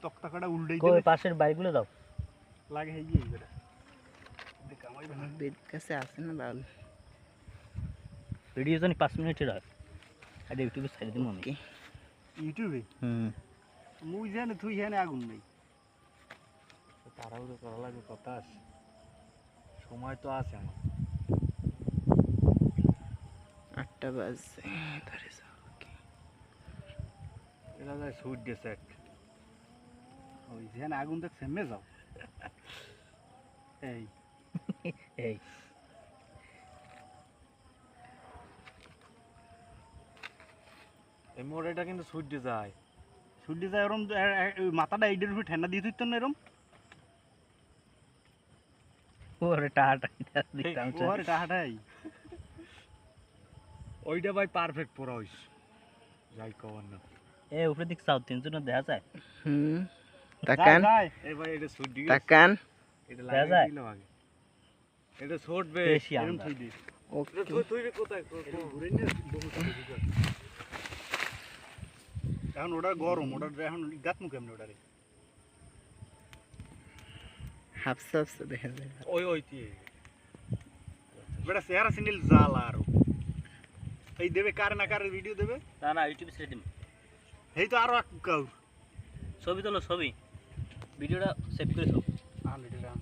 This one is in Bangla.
তক্তাকাটা উল্টেই কই দিলে পাশের বাড়িগুলো দাও লাগে হেই এইবারে দেখ আমাই বানা বেদ কাছে আছে না বাউল ভিডিও জানি 5 মিনিটের হয় আর ইউটিউবে ছেড়ে দিমু আমি ওকে ইউটিউবে মুই জানি তুই জানি আগুন নেই তাড়াহুড়ো করা লাগবে কথা আছে সময় তো আছে আমার 8টা বাজে ধরে যাও ওকে এরা যায় সুট দিয়েছে এক ওই জানি আগুন দেখ সেমে যাও এই এই এই মোড়েটা কিন্তু সুট দিয়ে যায় ছুটি যায় এরম মাথাটা এইটার উপর ঠান্ডা দিয়ে তুই না এরম ওরে টাটা দিতাম ওরে টাহাটাই ওইটা ভাই পারফেক্ট পড়া হইস যাই কবার না এ উপরে দিক চাও তিনজন দেখা যায় তাকান এই ভাই এটা সুট দিয়ে তাকান এটা দেখা লাগিয়ে যায়? দিলাম আগে এটা ছুটবে বেশি এরম আমরা থই দিস ওকে তুই কোথায় ঘুরে নিয়ে এখন ওটা গরম ওটা এখন গাত মুখ এমনি ওটারে হাফসা হাফসা দেখা যায় ওই ওই তুই বেটা চেহারা সিন্ডিল জাল আরো এই দেবে কার না কার ভিডিও দেবে না না ইউটিউবে ছেড়ে দিম এই তো আরো এক কাউ ছবি তোলো ছবি ভিডিওটা সেভ করে দাও আন এটা